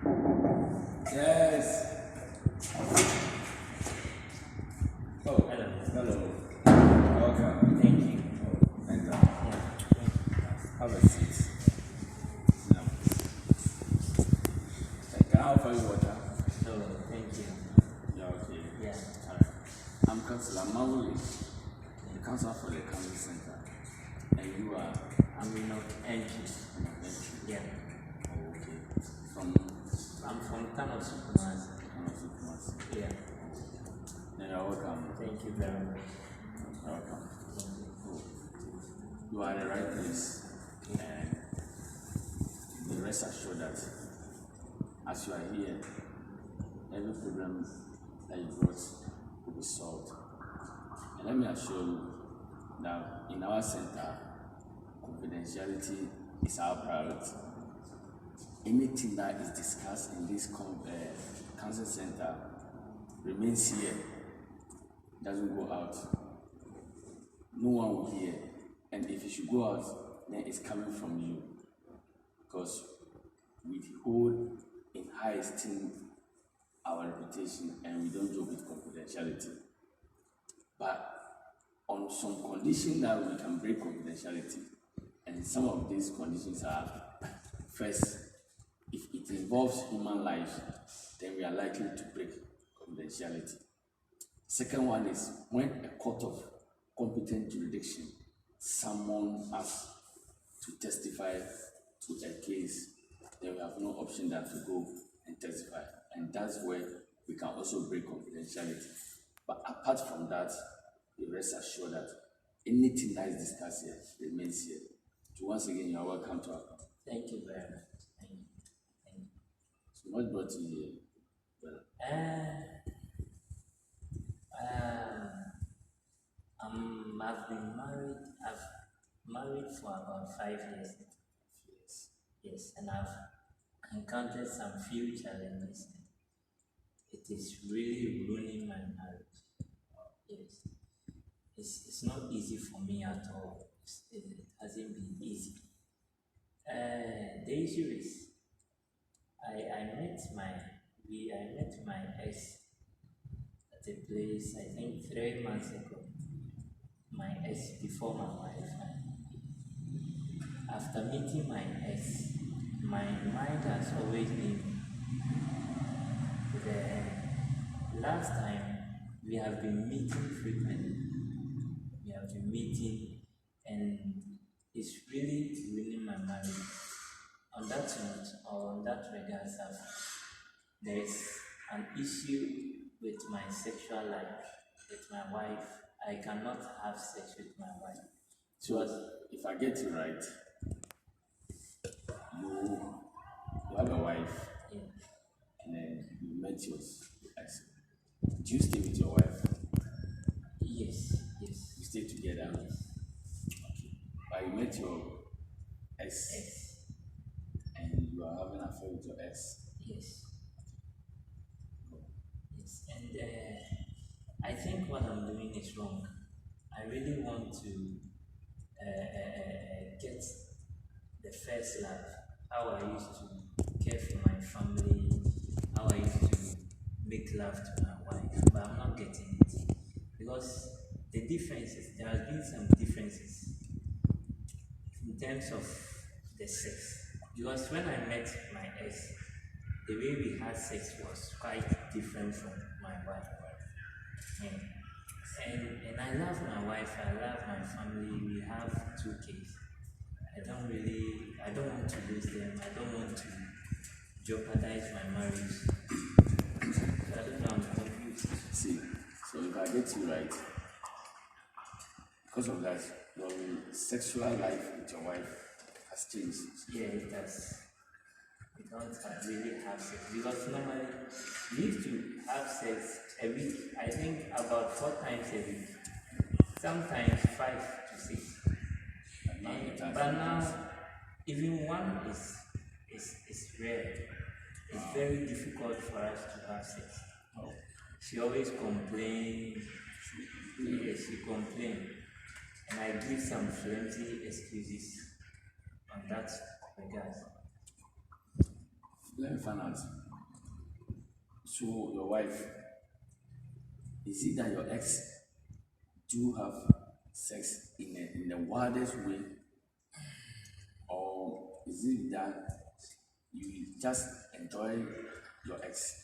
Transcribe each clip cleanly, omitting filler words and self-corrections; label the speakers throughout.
Speaker 1: Yes. Oh,
Speaker 2: Hello.
Speaker 1: hello. Welcome.
Speaker 2: Thank you.
Speaker 1: Enter.
Speaker 2: Yeah.
Speaker 1: Have a seat. Sit down. Can I offer you water?
Speaker 2: So, thank you.
Speaker 1: Yeah, okay.
Speaker 2: Yeah.
Speaker 1: Alright. I'm Councillor Mawuli, the councillor for the Council Center. And you are
Speaker 2: I'm in entry.
Speaker 1: an adventure.
Speaker 2: Yeah.
Speaker 1: Oh, okay. From
Speaker 2: I'm from Kano Supermarket.
Speaker 1: Kumasi.
Speaker 2: Yeah.
Speaker 1: Then you're welcome.
Speaker 2: Thank you very much.
Speaker 1: You're welcome.
Speaker 2: Thank you.
Speaker 1: Oh, you are in the right place. And the rest assured that as you are here, every problem that you brought will be solved. And let me assure you that in our center, confidentiality is our priority. Anything that is discussed in this council center remains here, doesn't go out. No one will hear. And if it should go out, then it's coming from you. Because we hold in high esteem our reputation and we don't joke with confidentiality. But on some condition that we can break confidentiality, and some of these conditions are: first, if it involves human life, then we are likely to break confidentiality. Second one is when a court of competent jurisdiction summons us to testify to a case, then we have no option than to go and testify. And that's where we can also break confidentiality. But apart from that, you rest assured that anything that is discussed here remains here. So once again, you are welcome to our company.
Speaker 2: Thank you very much. Thank you. Thank you.
Speaker 1: So what brought you here? Well,
Speaker 2: I've been married. I've married for about 5 years. Yes, and I've encountered some few challenges. It is really ruining my marriage. Yes, it's not easy for me at all. It hasn't been easy. The issue is I met my ex at a place, I think 3 months ago. My ex before my wife. After meeting my ex, my mind has always been the last time we have been meeting frequently. We have been meeting, and it's really ruining my marriage. On that note, or on that regard, there is an issue with my sexual life, with my wife. I cannot have sex with my wife.
Speaker 1: so if I get you right, you have a wife,
Speaker 2: Yeah.
Speaker 1: and then you met your ex. Do you stay with your wife?
Speaker 2: Yes.
Speaker 1: You stay together?
Speaker 2: Yes.
Speaker 1: Okay. But you met your ex,
Speaker 2: Yes.
Speaker 1: and you are having an affair with your ex.
Speaker 2: Yes. Yes. And I think what I'm doing is wrong. I really want to get the first love, how I used to care for my family, how I used to make love to my wife, but I'm not getting it. Because the differences, there have been some differences in terms of the sex. Because when I met my ex, the way we had sex was quite different from my wife. Yeah. And I love my wife, I love my family, we have 2 kids. I don't want to lose them, I don't want to jeopardize my marriage. So I don't know, I'm confused.
Speaker 1: See, so if I get you right, because of that, your sexual life with your wife has changed.
Speaker 2: Yeah, it does. We don't really have sex because normally we used to have sex a week. I think about 4 times a week, sometimes 5 to 6. But now, even one is rare. It's very difficult for us to have sex. She always complains. Yes, she complains, and I give some flimsy excuses on that regard.
Speaker 1: Let me find out. So your wife, is it that your ex do have sex in the wildest way, or is it that you just enjoy your ex?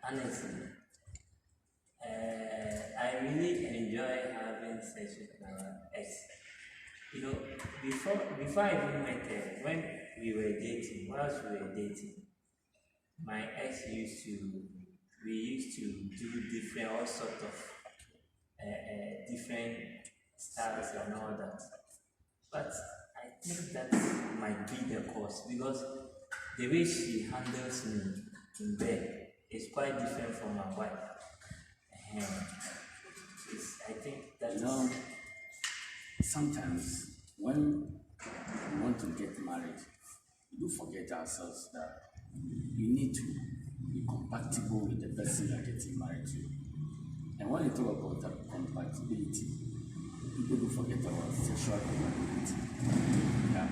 Speaker 2: Honestly, I really enjoy having sex with my ex. You know, before I even met her, when we were dating, whilst we were dating, my ex we used to do different, all sort of different styles and all that. But I think that might be the cause because the way she handles me in bed is quite different from my wife. And I think that
Speaker 1: You know, sometimes when we want to get married, we do forget ourselves that you need to be compatible with the person you are getting married to. And when you talk about that compatibility, people do forget about sexual compatibility. Yeah.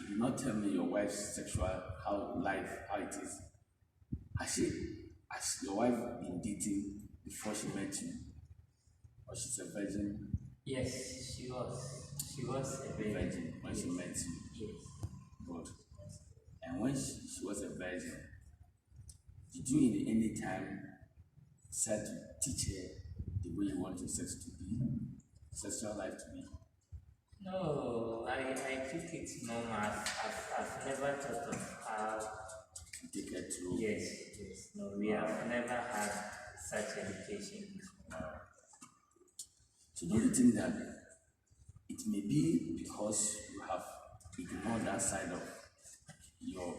Speaker 1: You do not tell me your wife's sexual how it is. Has your wife been dating before she met you? Or she's a virgin?
Speaker 2: yes, she was. She was a
Speaker 1: Virgin when she
Speaker 2: yes.
Speaker 1: met you.
Speaker 2: Yes.
Speaker 1: Good. And when she was a virgin, did you in any time decide to teach her the way you want your sex to be, sexual life to be?
Speaker 2: No, I took it normal. I've never thought of how.
Speaker 1: To take her through?
Speaker 2: Yes, yes. No, we have never had such education before.
Speaker 1: So don't you think that it may be because you have ignored that side of your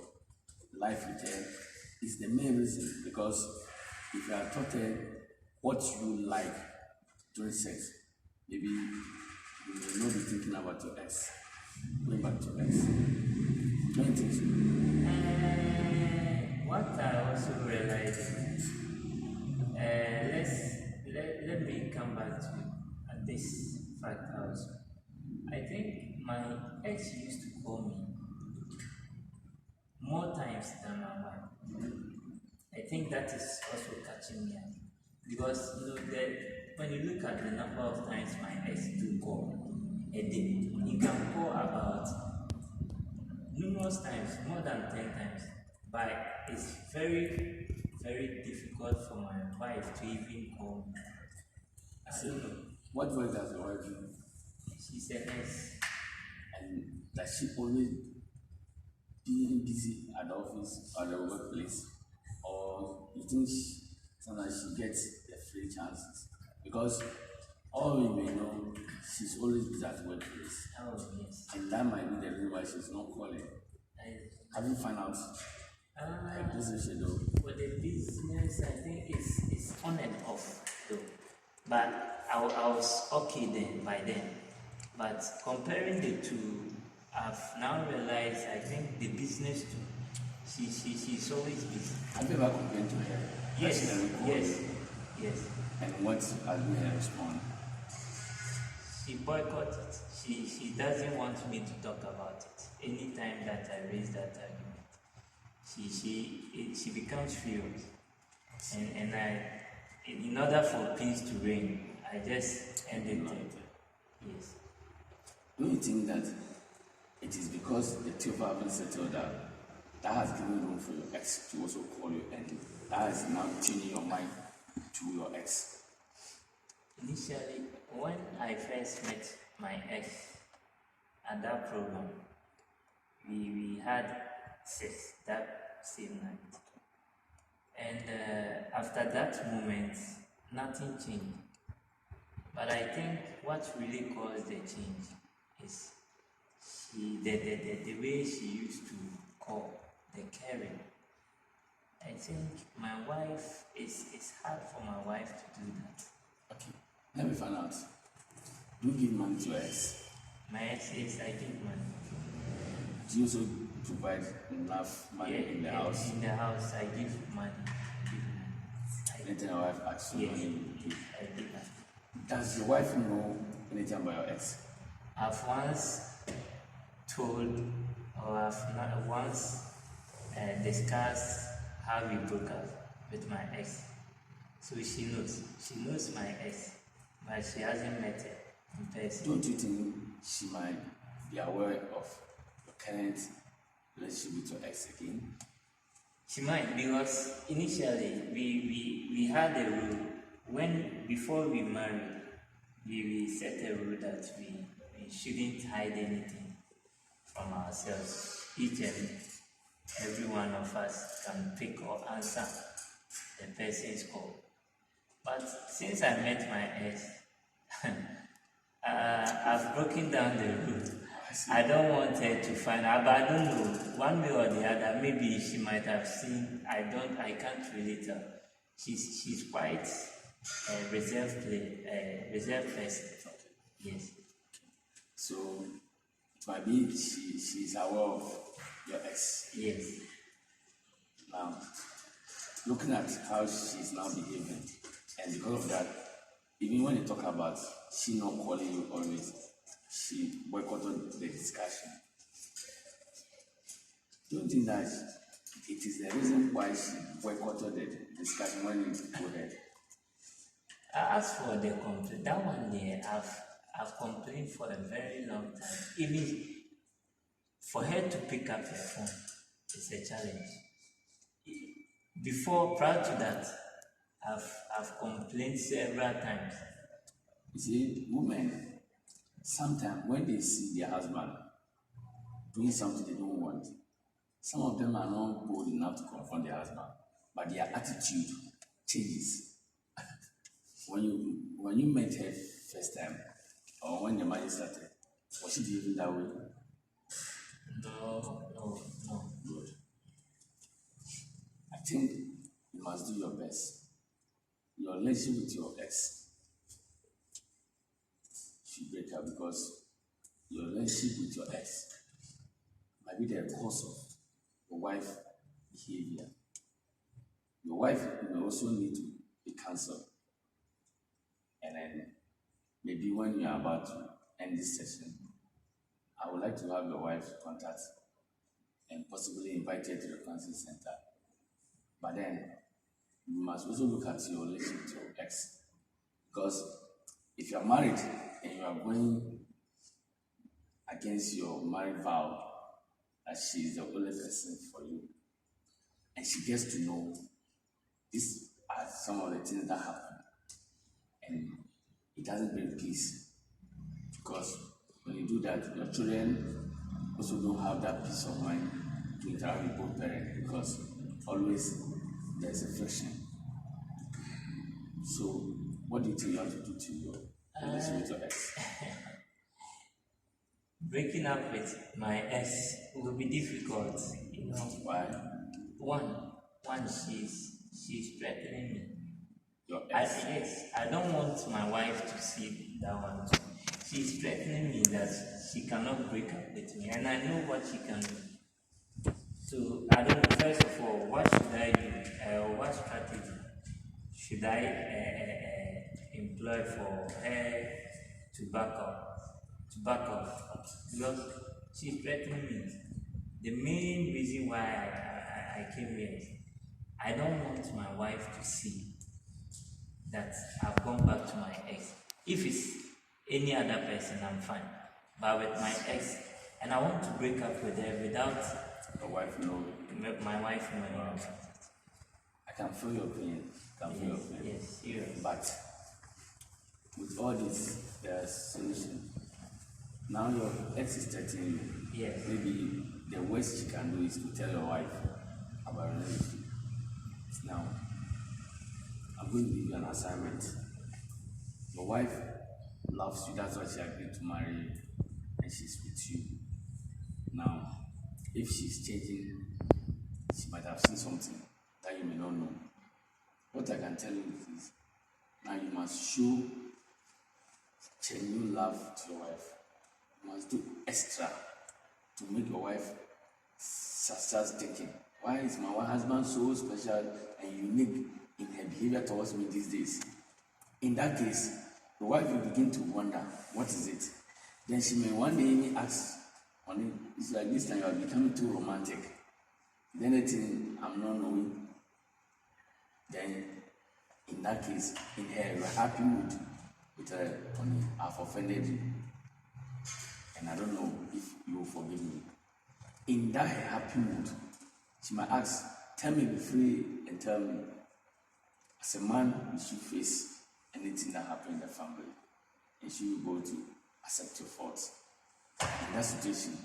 Speaker 1: life with her is the main reason? Because if you have taught her what you like during sex, maybe you may not be thinking about your ex, going back to ex. Don't you think so?
Speaker 2: What I also realized is, let me come back to this fact also. I think my ex used to call me more times than my wife. I think that is also catching me up because you know that when you look at the number of times my ex do call a day, he can call about numerous times, more than 10 times. But it's very difficult for my wife to even call me. I don't know.
Speaker 1: What work does your wife do?
Speaker 2: She's a nurse.
Speaker 1: And does she always be busy at the office or the workplace? Or you think sometimes she gets the free chances? Because all we may know, she's always busy at the workplace.
Speaker 2: Oh, yes.
Speaker 1: And that might be the reason why she's not calling. Have you found out her busy schedule?
Speaker 2: For the business, I think it's on and off though. But I was okay then by then. But comparing the two, I've now realized I think the business too. She's always busy.
Speaker 1: Have you ever complained to her?
Speaker 2: Yes, yes.
Speaker 1: And what has been her response?
Speaker 2: She boycotted it. She doesn't want me to talk about it. Anytime that I raise that argument, she becomes furious. And in order for peace to reign, I just ended it. Yes.
Speaker 1: Do you think that it is because the two of you haven't settled that has given room for your ex to also call you, and that is now changing your mind to your ex?
Speaker 2: Initially, when I first met my ex at that program, we had sex that same night. And after that moment, nothing changed. But I think what really caused the change is the way she used to call, the caring. I think my wife, it's hard for my wife to do that.
Speaker 1: Okay, let me find out. Do you give money to your ex?
Speaker 2: My ex is, I give money.
Speaker 1: Do you also provide enough money in the house?
Speaker 2: In the house, I give money.
Speaker 1: Anything your wife asks you,
Speaker 2: Yes,
Speaker 1: money you give.
Speaker 2: I give that.
Speaker 1: Does your wife know anything about your ex?
Speaker 2: I've once told once discussed how we broke up with my ex. So she knows my ex, but she hasn't met her in person.
Speaker 1: Don't you think she might be aware of your current relationship with your ex again?
Speaker 2: She might, because initially we had a rule when before we married, we set a rule that we shouldn't hide anything from ourselves. Each and every one of us can pick or answer the person's call. But since I met my ex, I've broken down the rule. I don't want her to find out, but I don't know, one way or the other, maybe she might have seen. I can't really tell. She's quite a reserved person. Yes.
Speaker 1: So it might be she's aware of your ex.
Speaker 2: Yes.
Speaker 1: Now, looking at how she's now behaving, and because of that, even when you talk about she not calling you always, she boycotted the discussion. Don't you think that it is the reason why she boycotted the discussion when you go ahead?
Speaker 2: As for the complaint, that one day I've complained for a very long time. Even for her to pick up her phone, it's a challenge. Prior to that, I've complained several times.
Speaker 1: You see, women, sometimes when they see their husband doing something they don't want, some of them are not bold enough to confront their husband, but their attitude changes. When you met her first time, or when the marriage started, was she behaving that way?
Speaker 2: No.
Speaker 1: Good. I think you must do your best. Your relationship with your ex should break up, because your relationship with your ex might be the cause of your wife's behavior. Your wife may also need to be counseled. And then maybe when you are about to end this session, I would like to have your wife's contact and possibly invite her to the counseling center. But then you must also look at your relationship with your ex. Because if you are married and you are going against your married vow that she is the only person for you, and she gets to know these are some of the things that happen, and it doesn't bring peace. Because when you do that, your children also don't have that peace of mind to interact with both parents, because always there's a friction. So, what do you think you have to do to your relationship with your ex?
Speaker 2: Breaking up with my ex will be difficult,
Speaker 1: Why?
Speaker 2: One, she's threatening me.
Speaker 1: Your ex?
Speaker 2: Yes, I don't want my wife to see that one too. She's threatening me that she cannot break up with me, and I know what she can do. So I don't know. First of all, what should I do? What strategy should I employ for her to back up? Because she's threatening me. The main reason why I came here is I don't want my wife to see that I've gone back to my ex. If it's any other person, I'm fine. But with my ex, and I want to break up with her without
Speaker 1: your wife knowing.
Speaker 2: My wife knowing.
Speaker 1: I can feel your pain.
Speaker 2: Yes, serious.
Speaker 1: But with all this, there's solution. Now your ex is threatening you.
Speaker 2: Yes.
Speaker 1: Maybe the worst she can do is to tell your wife about her relationship. Now, I'm going to give you an assignment. Your wife loves you, that's why she agreed to marry you, and she's with you. Now, if she's changing, she might have seen something that you may not know. What I can tell you is, now you must show genuine love to your wife. You must do extra to make your wife start thinking, why is my husband so special and unique in her behavior towards me these days? In that case, the wife will begin to wonder, what is it? Then she may one day even ask Only it's like this time you are becoming too romantic. Then anything I'm not knowing, then in that case, in her happy mood with her, honey, I've offended you, and I don't know if you will forgive me. In that her happy mood, she might ask, tell me, be free and tell me, as a man, you should face anything that happened in the family, and she will go to accept your faults. In that situation,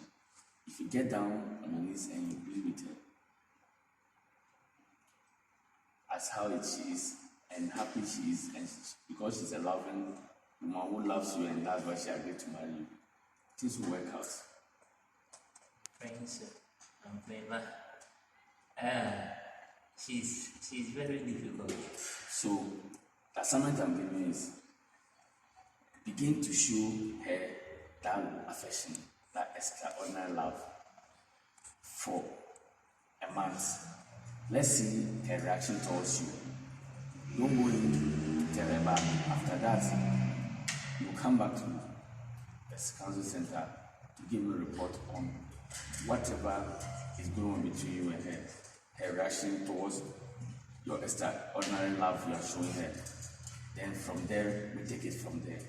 Speaker 1: if you get down on your knees and you plead with her, as how it she is and happy she is, and because she's a loving woman who loves you and that's why she agreed to marry you, things will work out.
Speaker 2: Friends, I'm playing, but she's very difficult.
Speaker 1: So the assignment I'm giving you is begin to show her that affection, that extraordinary love for a month. Let's see her reaction towards you. Don't go in to tell her, but after that, you come back to the council center to give me a report on whatever is going on between you and her. Her reaction towards your extraordinary love you are showing her. Then from there, we take it from there.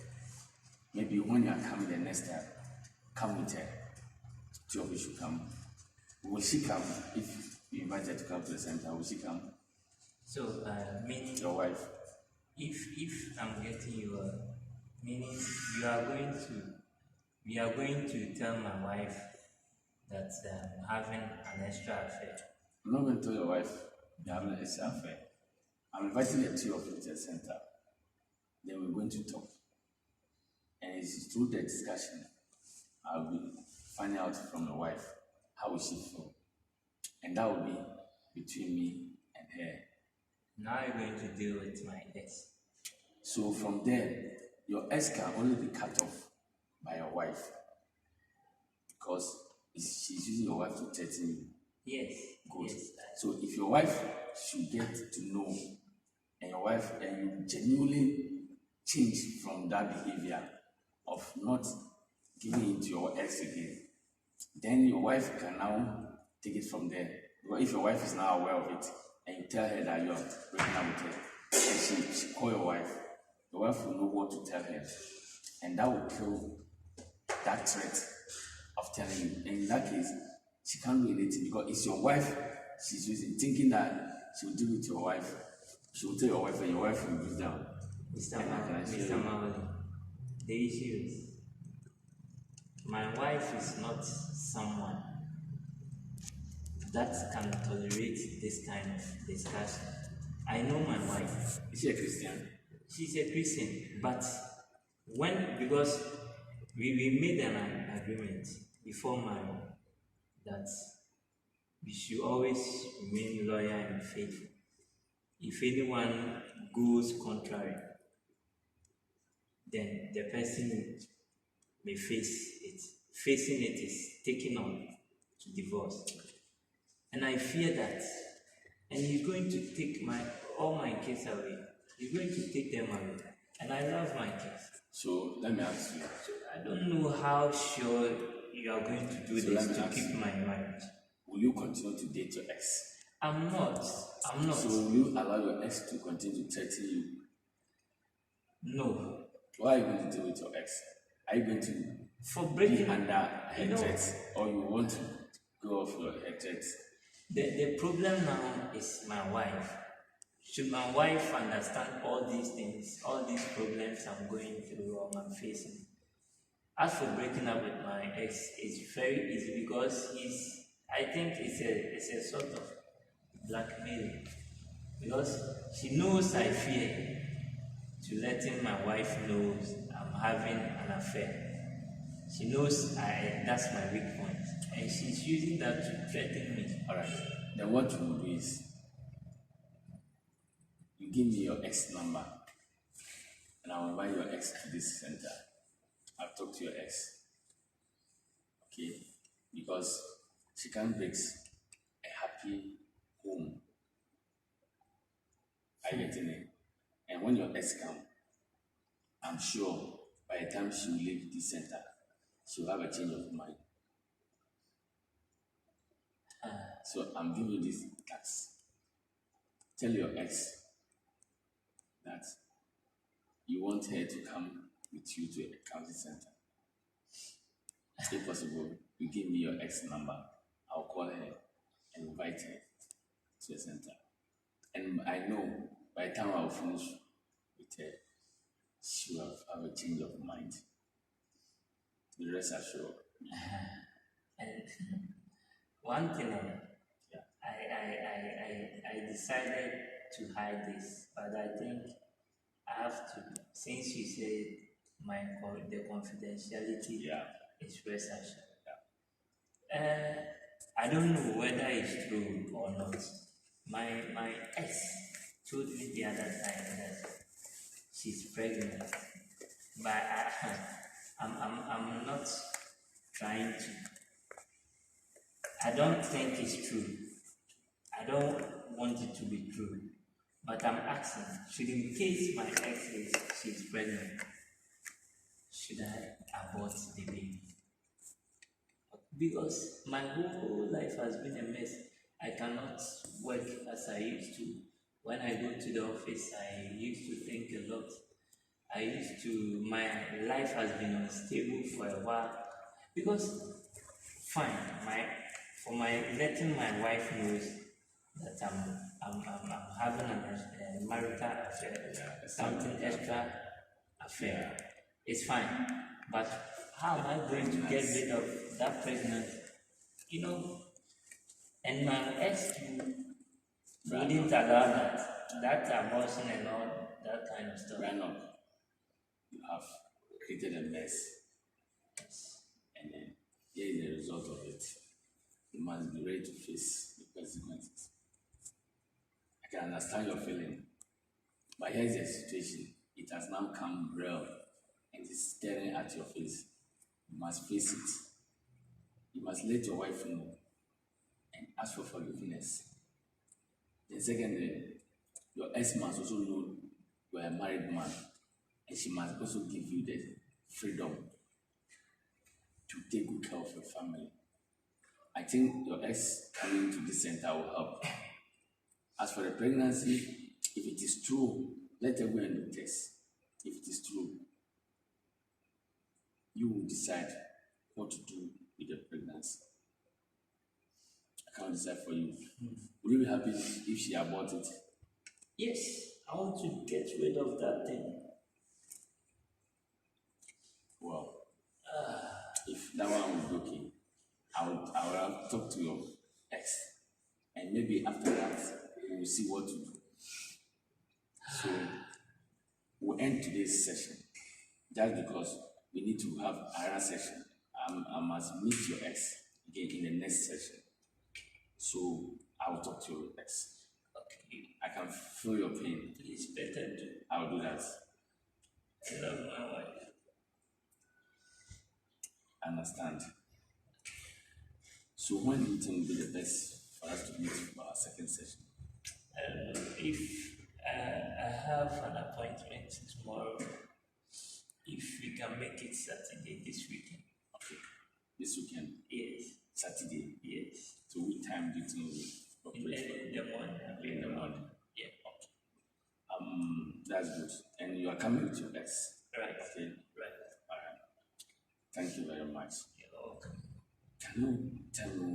Speaker 1: Maybe when you are coming the next time, come with her. Two of you should come. Will she come? If you invite her to come to the center, will she come?
Speaker 2: So, meaning
Speaker 1: Your wife.
Speaker 2: if I'm getting you, meaning we are going to tell my wife that I'm having an extra affair.
Speaker 1: I'm not going to tell your wife you're having an extra affair. I'm inviting the two of you to the center. Then we're going to talk. And it's through the discussion I'll be finding out from your wife how will she feel. And that will be between me and her.
Speaker 2: Now you're going to deal with my ex.
Speaker 1: So from there, your ex can only be cut off by your wife because she's using your wife to threaten you.
Speaker 2: Yes.
Speaker 1: Good.
Speaker 2: Yes.
Speaker 1: So if your wife should get to know, and your wife and you genuinely change from that behavior of not giving in to your ex again, then your wife can now take it from there. But if your wife is now aware of it and you tell her that you are breaking up with her, and she call your wife will know what to tell her, and that will kill that threat of telling you. And in that case, she can't do anything because it's your wife she's using, thinking that she will deal with your wife. She will tell your wife, and your wife will use down.
Speaker 2: Mr. Mawali, the issue is my wife is not someone that can tolerate this kind of discussion. I know my wife.
Speaker 1: Is she a Christian?
Speaker 2: She's a Christian, but because we made an agreement before marriage that we should always remain loyal and faithful. If anyone goes contrary, then the person may face it. Facing it is taking on to divorce. And I fear that. And he's going to take all my kids away. He's going to take them away. And I love my kids.
Speaker 1: So let me ask you.
Speaker 2: So I don't know how sure you are going to do this to keep my marriage.
Speaker 1: Will you continue to date your ex?
Speaker 2: I'm not.
Speaker 1: So will you allow your ex to continue to threaten you?
Speaker 2: No.
Speaker 1: Why are you going to deal with your ex? Are you going to be under her threats, or you want to go off your her threats?
Speaker 2: The problem now is my wife. Should my wife understand all these things, all these problems I'm going through or I'm facing? As for breaking up with my ex, it's very easy because I think it's a sort of blackmailing. Because she knows I fear to letting my wife know I'm having an affair. She knows that's my weak point. And she's using that to threaten me.
Speaker 1: Alright. Then what you will do is you give me your ex number and I'll invite your ex to this center. I'll talk to your ex. Okay? Because she can't break a happy home. Are you getting it? And when your ex comes, I'm sure by the time she will leave this center, she'll have a change of mind. So I'm giving you this task. Tell your ex that you want her to come with you to a county center. If possible, you give me your ex number. I'll call her and invite her to the center. And I know by the time I'll finish with her, she will have a change of mind. The rest assured.
Speaker 2: And one thing,
Speaker 1: Yeah.
Speaker 2: I decided to hide this, but I think I have to, since you said the confidentiality
Speaker 1: Yeah.
Speaker 2: is rest assured. I don't know whether it's true or not. My ex told me the other time that she's pregnant, but I'm not trying to. I don't think it's true. I don't want it to be true, but I'm asking, should in case my ex is she's pregnant, should I abort the baby? Because my whole life has been a mess. I cannot work as I used to. When I go to the office, I used to think a lot. My life has been unstable for a while. Because, fine, for my letting my wife knows that I'm having a marital affair, something extra affair. It's fine. But how am I going to get rid of that pregnancy? You know, and my ex wouldn't allow that abortion and all that kind of stuff.
Speaker 1: Ran up. You have created a mess,
Speaker 2: Yes.
Speaker 1: and then here is the result of it. You must be ready to face the consequences. I can understand your feeling, but here's the situation. It has now come real and it's staring at your face. You must face it. You must let your wife know and ask for forgiveness. Then secondly, your ex must also know you are a married man and she must also give you the freedom to take good care of your family. I think your ex coming to this center will help. As for the pregnancy, if it is true, let her go and do test. If it is true, you will decide what to do with the pregnancy. I can't decide for you. Would you be happy if she aborted?
Speaker 2: Yes, I want to get rid of that thing.
Speaker 1: Well, if that one would be okay, I would have talked to your ex, and maybe after that we will see what to do. So we'll end today's session just because we need to have another session. I must meet your ex again in the next session. So I will talk to your ex.
Speaker 2: Okay,
Speaker 1: I can feel your pain.
Speaker 2: please better do.
Speaker 1: I will do that.
Speaker 2: I love my wife.
Speaker 1: I understand. So when do you think will be the best for us to meet for our second session?
Speaker 2: If I have an appointment tomorrow, if we can make it Saturday this weekend.
Speaker 1: Okay. This weekend,
Speaker 2: Yes,
Speaker 1: Saturday.
Speaker 2: yes.
Speaker 1: So what time do you think we'll
Speaker 2: In
Speaker 1: operate
Speaker 2: the morning.
Speaker 1: for? In the morning.
Speaker 2: Yeah.
Speaker 1: That's good. And you are coming with your ex.
Speaker 2: Right.
Speaker 1: Okay.
Speaker 2: Right.
Speaker 1: All right. Thank you very much.
Speaker 2: You're welcome.
Speaker 1: Can you tell me?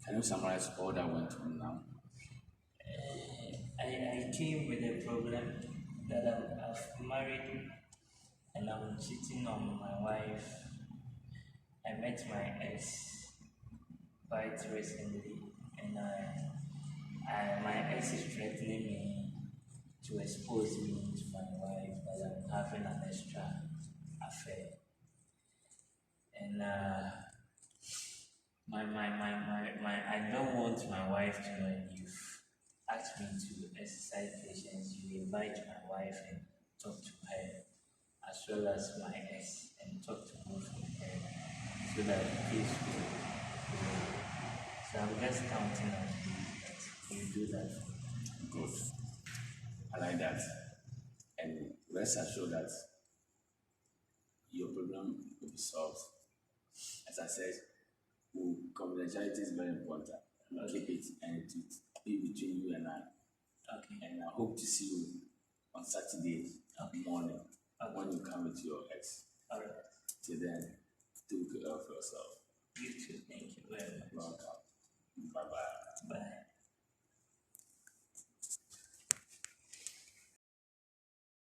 Speaker 1: Can you summarize all that went on now?
Speaker 2: I came with a problem that I've married and I'm cheating on my wife. I met my ex quite recently, and my ex is threatening me to expose me to my wife that I'm having an extra affair. And I don't want my wife to know. You've asked me to exercise patience. You invite my wife and talk to her, as well as my ex, and talk to both of them, so that peace will. So I'm just counting on you that you do that for me.
Speaker 1: Good. I like that. And rest assured that your problem will be solved. As I said, confidentiality is very important. You keep it and it will be between you and I.
Speaker 2: Okay.
Speaker 1: And I hope to see you on Saturday morning when you come with your ex.
Speaker 2: All right.
Speaker 1: Till then, take care of yourself.
Speaker 2: You too. Thank you very much.
Speaker 1: Welcome. Bye bye.